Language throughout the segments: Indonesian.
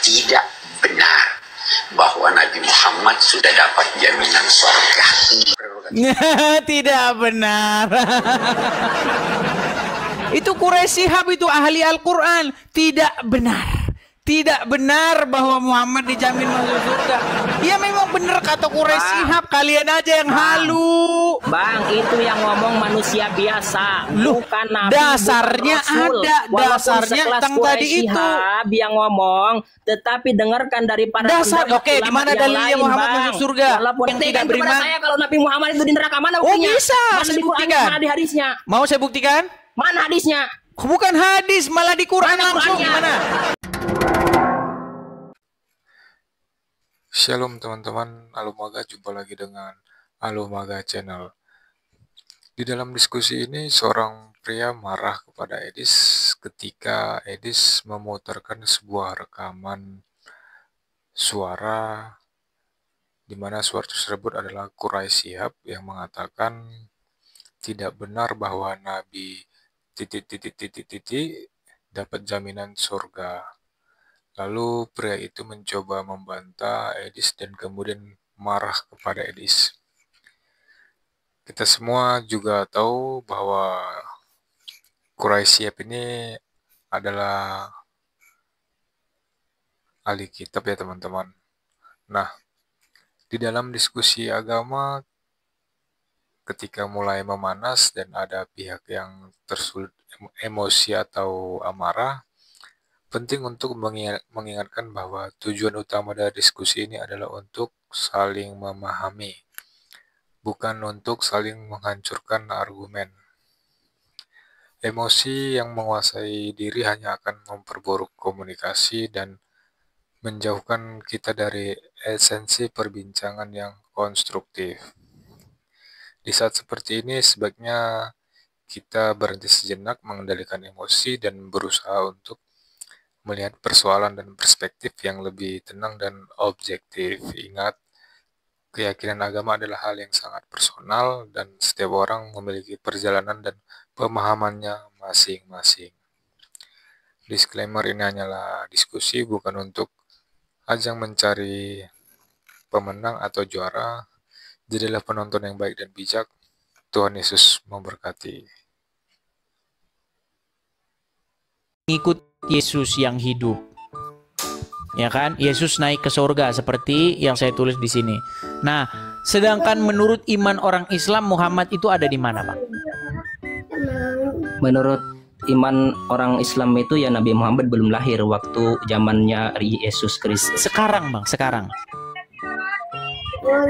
tidak benar bahwa Nabi Muhammad sudah dapat jaminan surga. Tidak benar. Itu Quraisy Shihab, itu ahli Al-Quran. Tidak benar. Tidak benar bahwa Muhammad dijamin masuk surga. Ya memang benar kata Quraisy Shihab, kalian aja yang halu. Bang, itu yang ngomong manusia biasa, bukan Nabi. Dasarnya bukan Rasul. ada, dasarnya tentang tadi itu. Shihab yang ngomong, tetapi dengarkan dari para dasar. Oke, di mana dalilnya Muhammad masuk surga? Walaupun yang tidak beriman. Saya kalau Nabi Muhammad itu di neraka, mana buktinya? Oh bisa, mana saya buktikan. Mana di hadisnya? Mau saya buktikan? Mana hadisnya? Bukan hadis, malah di Quran langsung. Gimana? Shalom teman-teman, Alumaga, jumpa lagi dengan Alumaga Channel. Di dalam diskusi ini, seorang pria marah kepada Edis ketika Edis memutarkan sebuah rekaman suara di mana suara tersebut adalah Quraisy Shihab yang mengatakan tidak benar bahwa Nabi dapat jaminan surga. Lalu pria itu mencoba membantah Edis dan kemudian marah kepada Edis. Kita semua juga tahu bahwa Quraisy Shihab ini adalah ahli kitab ya teman-teman. Nah, di dalam diskusi agama ketika mulai memanas dan ada pihak yang tersulut emosi atau amarah, penting untuk mengingatkan bahwa tujuan utama dari diskusi ini adalah untuk saling memahami, bukan untuk saling menghancurkan argumen. Emosi yang menguasai diri hanya akan memperburuk komunikasi dan menjauhkan kita dari esensi perbincangan yang konstruktif. Di saat seperti ini, sebaiknya kita berhenti sejenak mengendalikan emosi dan berusaha untuk melihat persoalan dan perspektif yang lebih tenang dan objektif. Ingat, keyakinan agama adalah hal yang sangat personal dan setiap orang memiliki perjalanan dan pemahamannya masing-masing. Disclaimer, ini hanyalah diskusi, bukan untuk ajang mencari pemenang atau juara. Jadilah penonton yang baik dan bijak. Tuhan Yesus memberkati. Ikut Yesus yang hidup, ya kan? Yesus naik ke surga seperti yang saya tulis di sini. Nah, sedangkan menurut iman orang Islam, Muhammad itu ada di mana, Bang? Menurut iman orang Islam itu ya Nabi Muhammad belum lahir waktu zamannya Yesus Kristus. Sekarang, Bang, sekarang.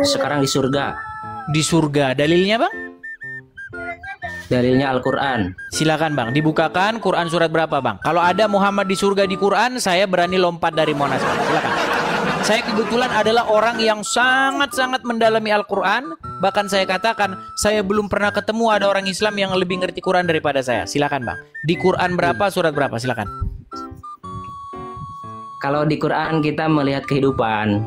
Sekarang di surga. Di surga. Dalilnya, Bang? Dalilnya Al-Quran. Silakan Bang, dibukakan Quran surat berapa Bang? Kalau ada Muhammad di surga di Quran, saya berani lompat dari Monas Bang. Silakan. Saya kebetulan adalah orang yang sangat-sangat mendalami Al-Quran. Bahkan saya katakan, saya belum pernah ketemu ada orang Islam yang lebih ngerti Quran daripada saya. Silakan Bang. Di Quran berapa, surat berapa? Silakan. Kalau di Quran kita melihat kehidupan.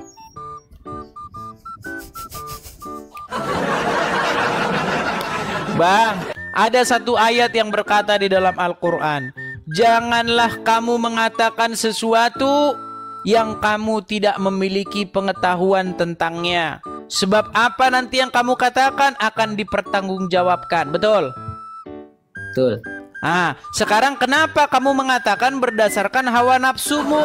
Bang, ada satu ayat yang berkata di dalam Al-Quran, janganlah kamu mengatakan sesuatu yang kamu tidak memiliki pengetahuan tentangnya. Sebab apa nanti yang kamu katakan akan dipertanggungjawabkan. Betul? Betul. Ah, sekarang kenapa kamu mengatakan berdasarkan hawa nafsumu?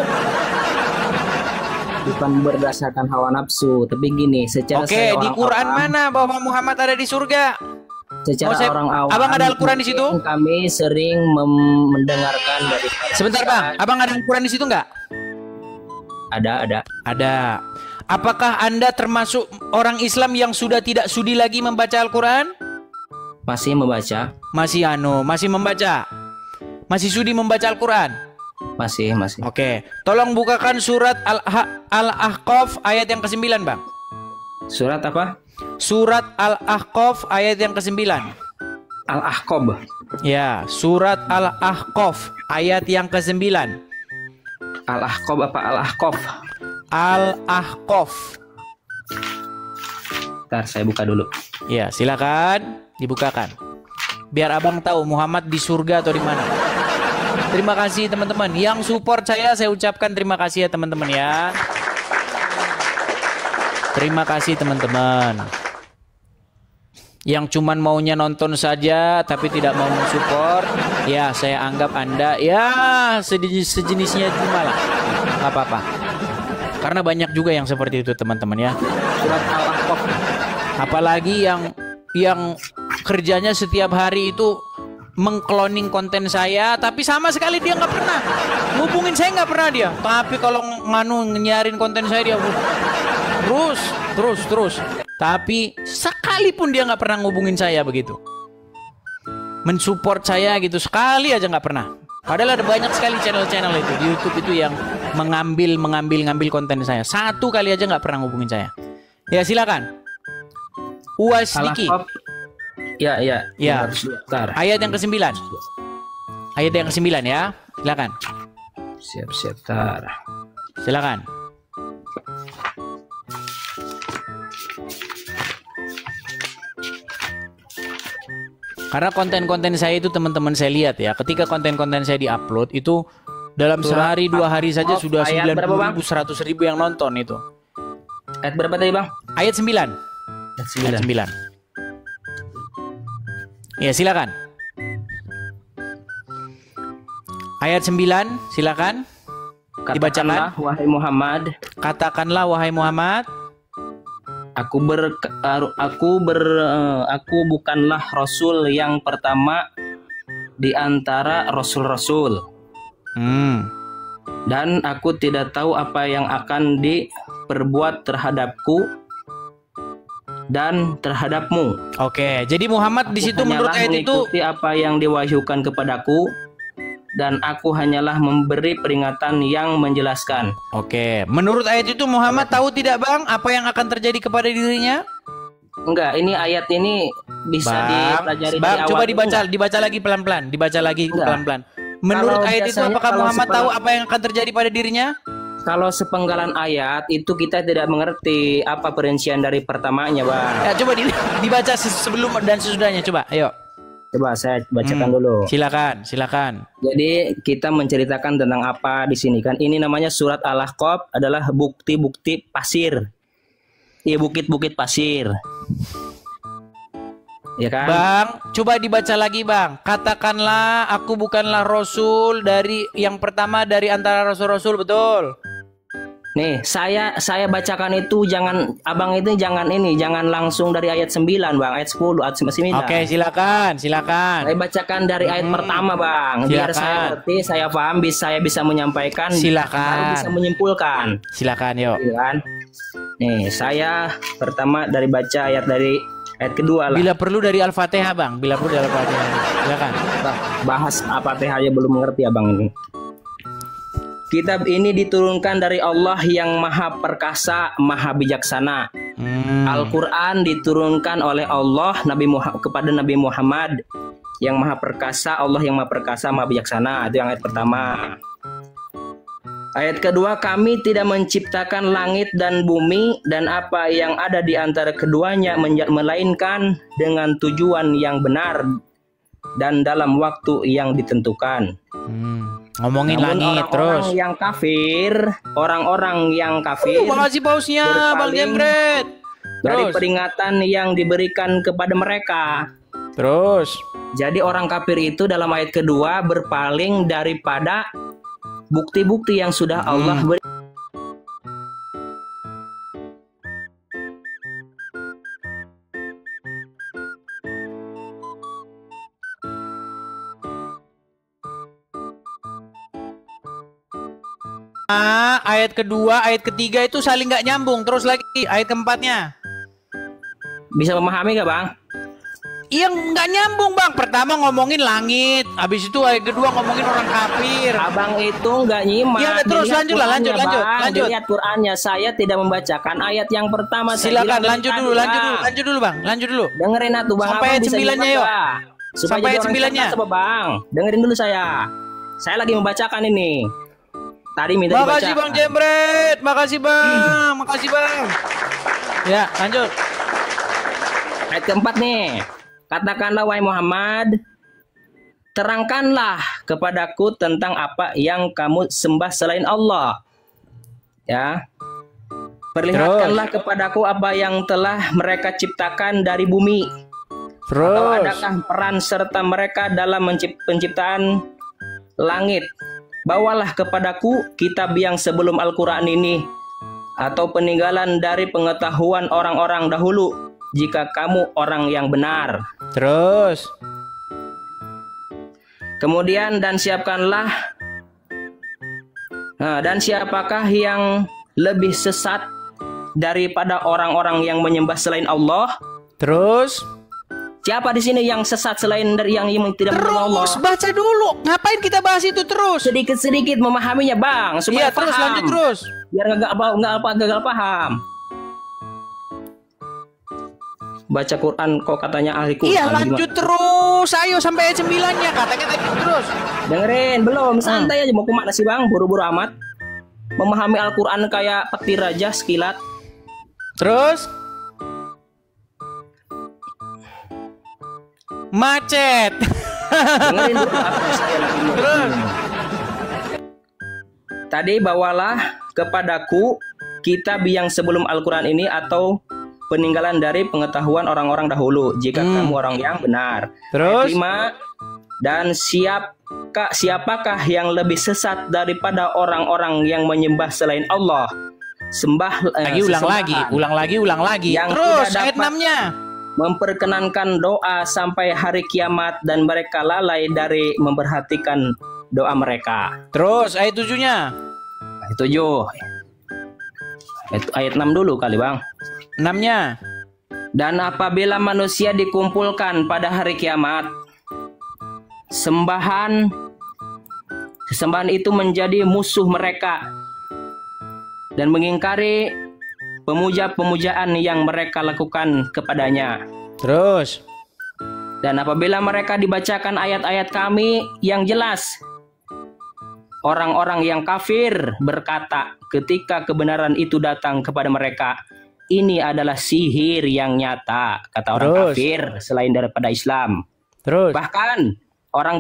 Bukan berdasarkan hawa nafsu, tapi gini, secara Oke, di Quran mana bahwa Muhammad ada di surga? Secara orang awam, abang ada Al-Quran di situ? Kami sering mendengarkan dari. Sebentar Bang, abang ada Al-Quran di situ nggak? Ada. Ada. Apakah Anda termasuk orang Islam yang sudah tidak sudi lagi membaca Al-Quran? Masih membaca. Masih membaca. Masih sudi membaca Al-Quran? Masih. Oke, tolong bukakan surat Al-Ahqaf ayat yang ke-9 Bang. Surat apa? Surat Al-Ahqaf ayat yang ke-9. Al-Ahqaf. Ya, surat Al-Ahqaf ayat yang ke-9. Al-Ahqaf apa Al-Ahqaf? Al-Ahqaf. Ntar saya buka dulu. Ya, silakan dibukakan. Biar abang tahu Muhammad di surga atau di mana. Terima kasih teman-teman. Yang support saya ucapkan terima kasih ya teman-teman ya. Terima kasih teman-teman. Yang cuman maunya nonton saja tapi tidak mau mensupport, ya saya anggap Anda ya sejenisnya cuma lah. Gak apa-apa. Karena banyak juga yang seperti itu teman-teman ya. Apalagi yang kerjanya setiap hari itu mengkloning konten saya, tapi sama sekali dia nggak pernah ngubungin saya, nggak pernah dia. Tapi kalau nyarin konten saya dia terus. Tapi sekalipun dia nggak pernah ngubungin saya begitu, mensupport saya gitu sekali aja nggak pernah. Padahal ada banyak sekali channel-channel itu di YouTube itu yang mengambil konten saya. Satu kali aja nggak pernah ngubungin saya. Ya silakan. Uwas Diki. Ya. Ayat yang ke-9. Ayat yang ke-9 ya. Silakan. Siap tar. Silakan. Karena konten-konten saya itu teman-teman saya lihat ya, ketika konten-konten saya diupload itu dalam sehari 2 hari saja sudah 90.000 100.000 yang nonton itu. Ayat berapa tadi Bang? Ayat 9. Ayat 9. Ya silakan. Ayat 9 silakan. Dibacakan. Wahai Muhammad. Katakanlah wahai Muhammad. Aku bukanlah Rasul yang pertama di antara Rasul-Rasul. Dan aku tidak tahu apa yang akan diperbuat terhadapku dan terhadapmu. Oke, jadi Muhammad di situ menurut ayat itu apa yang diwahyukan kepadaku, dan aku hanyalah memberi peringatan yang menjelaskan. Oke, menurut ayat itu Muhammad tahu tidak Bang apa yang akan terjadi kepada dirinya? Enggak, ini ayat ini bisa dipelajari Bang, dari coba awal. dibaca lagi pelan-pelan, pelan-pelan. Menurut ayat itu apakah Muhammad tahu apa yang akan terjadi pada dirinya? Kalau sepenggalan ayat itu kita tidak mengerti apa perincian dari pertamanya, Bang. Ya, coba dibaca sebelum dan sesudahnya, coba. Ayo. Coba saya bacakan dulu. Silakan. Jadi kita menceritakan tentang apa di sini kan? Ini namanya surat Al-Ahqaf, adalah bukti-bukti pasir. Iya, bukit-bukit pasir. Ya kan? Bang, coba dibaca lagi, Bang. Katakanlah aku bukanlah rasul dari yang pertama dari antara rasul-rasul, betul? Nih, saya bacakan itu jangan jangan langsung dari ayat 9, Bang, ayat 10, ayat 9. Oke, silakan. Saya bacakan dari ayat pertama, Bang. Biar saya ngerti, saya paham, saya bisa menyampaikan, baru bisa menyimpulkan. Silakan, yuk. Kan? Nih, saya pertama dari baca ayat kedua lah. Bila perlu dari Al-Fatihah, Bang. Silakan. Bahas Al-Fatihah aja belum mengerti, Abang ini. Kitab ini diturunkan dari Allah yang Maha Perkasa, Maha Bijaksana. Al-Quran diturunkan oleh Allah kepada Nabi Muhammad yang Maha Perkasa, Allah yang Maha Perkasa, Maha Bijaksana. Itu yang ayat pertama. Ayat kedua, kami tidak menciptakan langit dan bumi dan apa yang ada di antara keduanya, melainkan dengan tujuan yang benar dan dalam waktu yang ditentukan. Ngomongin langit terus. Orang-orang yang kafir. Makasih pausnya, Bang Jembret. Dari peringatan yang diberikan kepada mereka. Terus. Jadi orang kafir itu dalam ayat kedua berpaling daripada bukti-bukti yang sudah Allah beri. Ayat kedua, ayat ketiga itu saling nggak nyambung. Terus lagi ayat keempatnya. Bisa memahami nggak, Bang? Iya, nggak nyambung, Bang. Pertama ngomongin langit, habis itu ayat kedua ngomongin orang kafir. Abang itu nggak nyimak. Iya, terus lanjut. Lihat Qur'annya, saya tidak membacakan ayat yang pertama. Silakan lanjut dulu, Bang. Lanjut dulu. Dengerin atuh, Bang. Sampai ayat 9-nya yuk. Sampai ayat 9-nya. Bang, dengerin dulu saya. Saya lagi membacakan ini. Tadi minta dibaca. Makasih Bang Jembret, makasih Bang. Ya, lanjut. Ayat keempat nih. Katakanlah wahai Muhammad, terangkanlah kepadaku tentang apa yang kamu sembah selain Allah. Ya. Perlihatkanlah kepadaku apa yang telah mereka ciptakan dari bumi. Atau adakah peran serta mereka dalam penciptaan langit? Bawalah kepadaku kitab yang sebelum Al-Quran ini, atau peninggalan dari pengetahuan orang-orang dahulu, jika kamu orang yang benar. Terus. Kemudian dan siapakah yang lebih sesat daripada orang-orang yang menyembah selain Allah? Terus. Siapa di sini yang sesat selain dari yang tidak menyembah Allah? Terus baca dulu. Ngapain kita bahas itu terus? Sedikit-sedikit memahaminya, Bang, supaya terus paham. lanjut terus. Biar nggak gagal paham. Baca Quran kok katanya ahli Quran. Iya, lanjut terus. Ayo sampai ayat 9-nya. Katanya tadi terus. Dengerin, belum. Santai aja, mau kemana sih, Bang? Buru-buru amat. Memahami Al-Quran kayak petir aja sekilat. Terus. Macet. Dengerin dulu apa saya lagi mau. Terus. Tadi bawalah kepadaku kitab yang sebelum Al-Quran ini, atau peninggalan dari pengetahuan orang-orang dahulu, jika kamu orang yang benar. Terus. 5. Dan siapakah yang lebih sesat daripada orang-orang yang menyembah selain Allah? Ulang lagi. Yang Terus tidak ayat dapat 6-nya. memperkenankan doa sampai hari kiamat, dan mereka lalai dari memperhatikan doa mereka. Terus ayat 7-nya. Ayat 7. Ayat 6 dulu kali, Bang. 6-nya. Dan apabila manusia dikumpulkan pada hari kiamat, sesembahan itu menjadi musuh mereka dan mengingkari pemuja-pemujaan yang mereka lakukan kepadanya. Terus. Dan apabila mereka dibacakan ayat-ayat kami yang jelas, orang-orang yang kafir berkata ketika kebenaran itu datang kepada mereka, ini adalah sihir yang nyata, kata orang kafir selain daripada Islam. Terus. Bahkan orang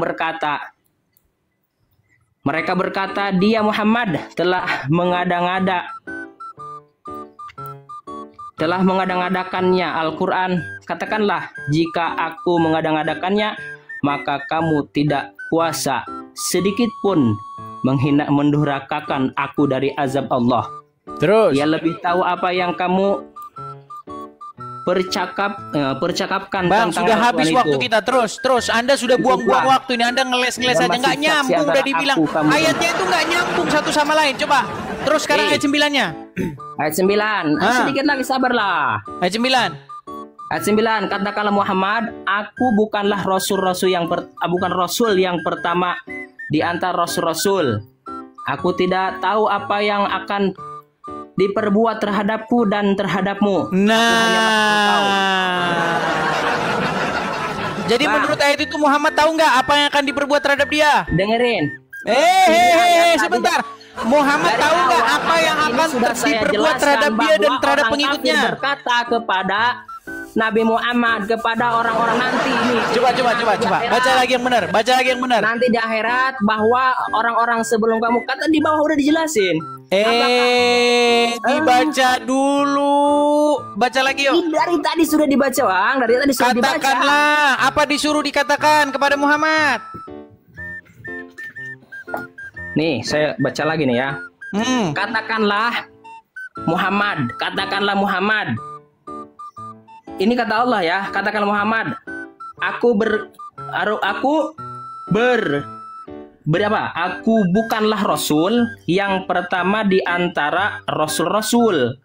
mereka berkata, dia Muhammad telah mengada-ngadakannya Al-Quran. Katakanlah, jika aku mengada-ngadakannya, maka kamu tidak kuasa sedikit pun mendurhakakan aku dari azab Allah. Terus. Dia lebih tahu apa yang kamu percakapkan. Bang, sudah habis itu. waktu kita. Terus Anda sudah buang-buang waktu ini. Anda ngeles aja, nggak nyambung. Udah dibilang ayatnya itu nggak nyambung satu sama lain. Coba terus sekarang ayat 9-nya. Ayat 9. Sedikit lagi, sabarlah. Ayat 9. Ayat 9, katakanlah Muhammad, aku bukanlah bukan rasul yang pertama di antara rasul-rasul. Aku tidak tahu apa yang akan diperbuat terhadapku dan terhadapmu. Jadi menurut ayat itu Muhammad tahu nggak apa yang akan diperbuat terhadap dia? Dengerin. Sebentar. Muhammad tahu nggak apa yang akan diperbuat terhadap dia dan terhadap pengikutnya? Berkata kepada Nabi Muhammad, kepada orang-orang nanti ini. Coba. Baca lagi yang benar. Nanti di akhirat, bahwa orang-orang sebelum kamu, kata di bawah udah dijelasin. Dibaca dulu. Baca lagi yuk. Dari tadi sudah dibaca, Bang. Dari tadi sudah dibaca. Katakanlah apa disuruh dikatakan kepada Muhammad. Nih, saya baca lagi nih ya. Katakanlah Muhammad. Ini kata Allah ya, katakan Muhammad, aku bukanlah rasul yang pertama di antara rasul-rasul.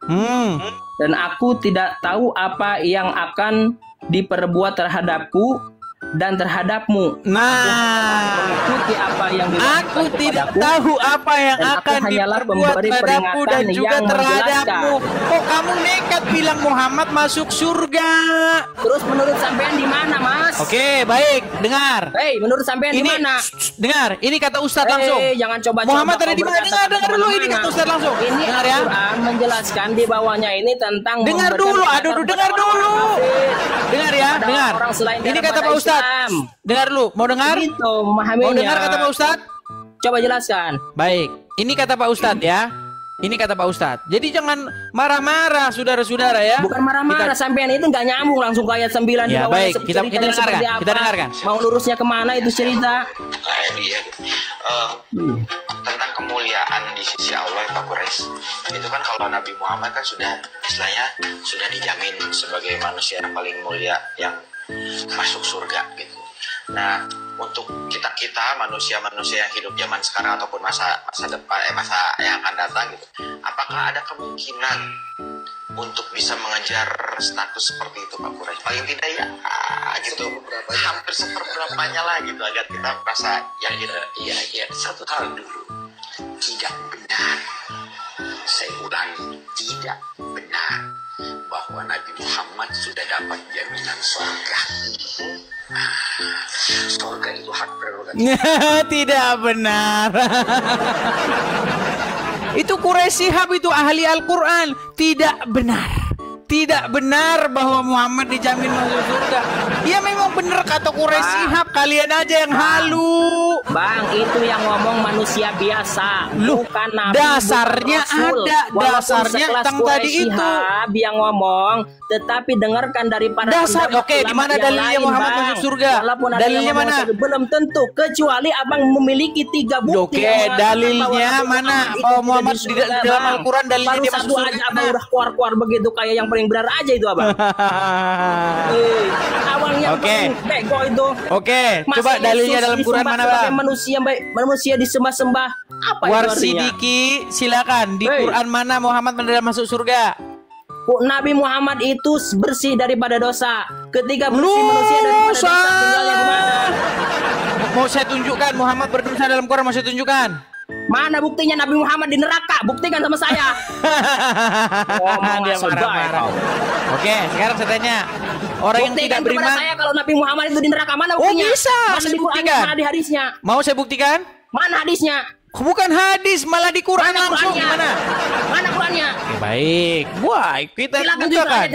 Dan aku tidak tahu apa yang akan diperbuat terhadapku dan terhadapmu. Aku tidak tahu apa yang akan diperbuat terhadapku dan juga terhadapmu. Kok kamu nekat bilang Muhammad masuk surga? Terus menurut sampean di mana, Mas? Oke, baik, dengar. Menurut sampean di mana? Dengar, ini kata Ustadz langsung. Jangan coba-coba. Muhammad ada di mana? Dengar dulu, ini kata Ustadz langsung. Ini dengar ya. Al-Quran menjelaskan di bawahnya ini tentang dengar dulu. Dengar ya, dengar. Ini kata Pak Ustadz. Ustadz, dengar lu. Mau dengar? Gitu, memahaminya. Mau dengar kata Pak Ustadz? Coba jelaskan. Baik, ini kata Pak Ustadz ya. Ini kata Pak Ustadz. Jadi jangan marah-marah, saudara-saudara ya. Bukan marah-marah, sampean itu nggak nyambung langsung ke ayat 9. Ya baik, kita dengarkan. Kita dengarkan. Mau lurusnya kemana itu cerita? Kayak dia tentang kemuliaan di sisi Allah ya Pak Quraisy. Itu kan kalau Nabi Muhammad kan sudah istilahnya sudah dijamin sebagai manusia yang paling mulia yang masuk surga gitu. Nah, untuk kita manusia-manusia yang hidup zaman sekarang ataupun masa depan masa yang akan datang gitu, apakah ada kemungkinan untuk bisa mengejar status seperti itu Pak Quraisy? Paling tidak ya gitu, hampir seperberapanya lah gitu agar kita merasa yakin. Ya satu hal dulu, tidak benar, saya ulangi, tidak benar bahwa Nabi Muhammad sudah dapat jaminan surga. Surga itu hak prerogatif. Tidak benar. Itu Quraisy Shihab, itu ahli Al-Quran. Tidak benar. Tidak benar bahwa Muhammad dijamin masuk surga. Ya memang benar kata Quraisy Shihab. Kalian aja yang halu. Bang, itu yang ngomong manusia biasa, bukan Nabi. Dasarnya ada, dasarnya tentang tadi itu. Yang ngomong, tetapi dengarkan dari para dasar. Oke, di mana dalilnya Muhammad masuk surga? Dalilnya mana? Belum tentu, kecuali abang memiliki 3 bukti. Oke, dalilnya mana? Bahwa Muhammad di dalam Al-Quran dalilnya dia masuk surga. Abang udah keluar-keluar begitu kayak yang paling benar aja itu abang. Awalnya bego itu. Oke, coba dalilnya dalam Quran mana bang? Manusia disembah-sembah. Apa Warsidiki, silakan. Di Quran mana Muhammad masuk surga? Nabi Muhammad itu bersih daripada dosa. Ketika bersih manusia daripada dosa, tinggalnya di mana? Mau saya tunjukkan Muhammad berdosa dalam Quran, mau saya tunjukkan. Mana buktinya Nabi Muhammad di neraka? Buktikan sama saya. Dia marah-marah. Oke, sekarang saya tanya. Orang yang tidak beriman, saya kalau Nabi Muhammad itu di neraka, mana buktinya? Oh bisa, mana di Quran, mana di hadisnya? Mau saya buktikan? Mana hadisnya? Bukan hadis, malah di Quran langsung. Mana? Mana Qurannya? Baik, wah kita bukakan.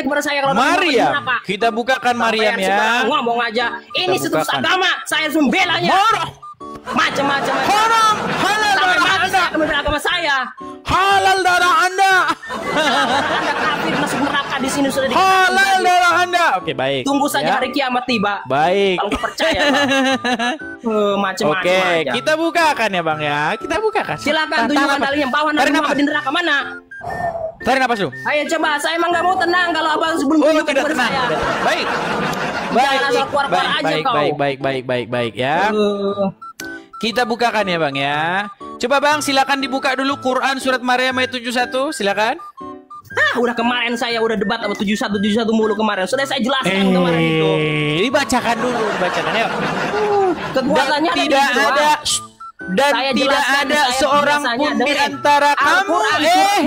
Maryam, kita bukakan Maryam ya. Ngomong aja. Ini seterus agama, saya membelanya. Macam-macam. Haram, halal darah Anda. Membela agama saya. Halal darah Anda. Anda kafir masuk neraka di sini sudah halal darah Anda. Oke, baik. Tunggu saja hari kiamat tiba. Baik. Kalau percaya. Macam-macam. Oke, kita bukakan ya Bang ya. Kita bukakan. Silakan tunjukkan dalilnya bawah Nabi Muhammad di neraka mana? Tarik napas lu. Ayo coba, saya emang nggak mau tenang kalau abang sebelum tunjukkan kepada saya. Baik. Baik ya. Kita bukakan ya Bang ya. Coba Bang silakan dibuka dulu Quran surat Maryam ayat 71, silakan. Udah kemarin saya udah debat sama 71 mulu kemarin. Sudah saya jelaskan kemarin itu. Dibacakan dulu, dibacakan yuk. Kekuatannya tidak ada dan saya tidak ada seorang pun di antara kamu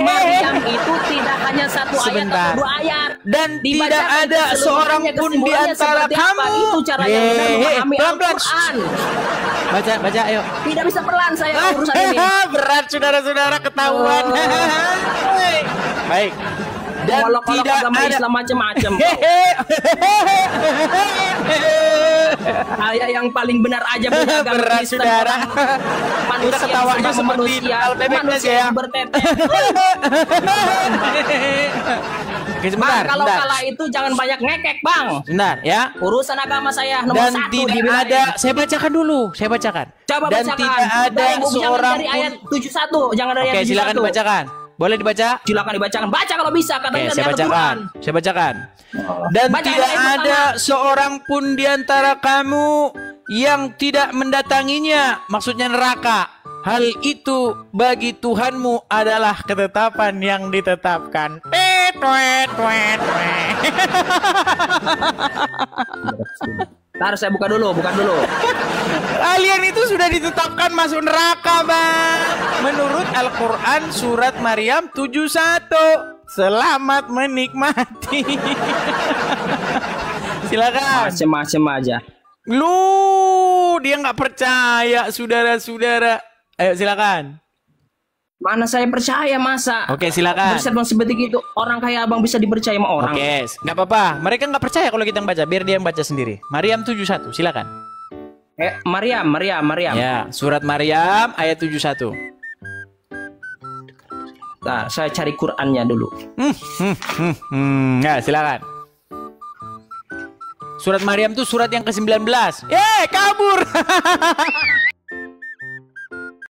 Maryam itu tidak hanya satu ayat atau 2 ayat dan tidak ada seorang pun di antara kamu. Itu cara yang benar memahami Al-Quran. Baca ayo. Tidak bisa pelan saya urusan ini. Berat saudara-saudara ketahuan. Baik. Dan tidak ada Islam macam-macam. Ayah yang paling benar aja punya agama Kristen. Saudara. Manusia ketawanya seperti manusia yang berteteh. Oke, sebentar, kalau kalah itu jangan banyak ngekek Bang. Sebentar ya. Urusan agama saya nomor 1. Dan tidak ada. Saya bacakan dulu. Saya bacakan. Coba dan bacakan. Tidak ada seorang dari ayat 71. Jangan dari ayat 71. Oke, silakan dibacakan. Boleh dibaca? Silakan dibacakan. Baca kalau bisa. Oke, saya bacakan. Saya bacakan. Dan tidak ada seorang pun di antara kamu yang tidak mendatanginya. Maksudnya neraka. Hal itu bagi Tuhanmu adalah ketetapan yang ditetapkan. Harus saya buka dulu. Kalian itu sudah ditetapkan masuk neraka, Bang. Menurut Al-Quran surat Maryam 71. Selamat menikmati. Silakan. Macem-macem aja. Dia nggak percaya, saudara-saudara. Ayo silakan. Mana saya percaya masa. Oke, silakan. Berset bang seperti itu. Orang kayak abang bisa dipercaya sama orang. Oke, nggak apa-apa. Mereka nggak percaya kalau kita yang baca. Biar dia yang baca sendiri. Maryam 71, silakan. Maryam. Ya, surat Maryam ayat 71. Nah, saya cari Qurannya dulu. Ya, silakan. Surat Maryam tuh surat yang ke-19. Kabur.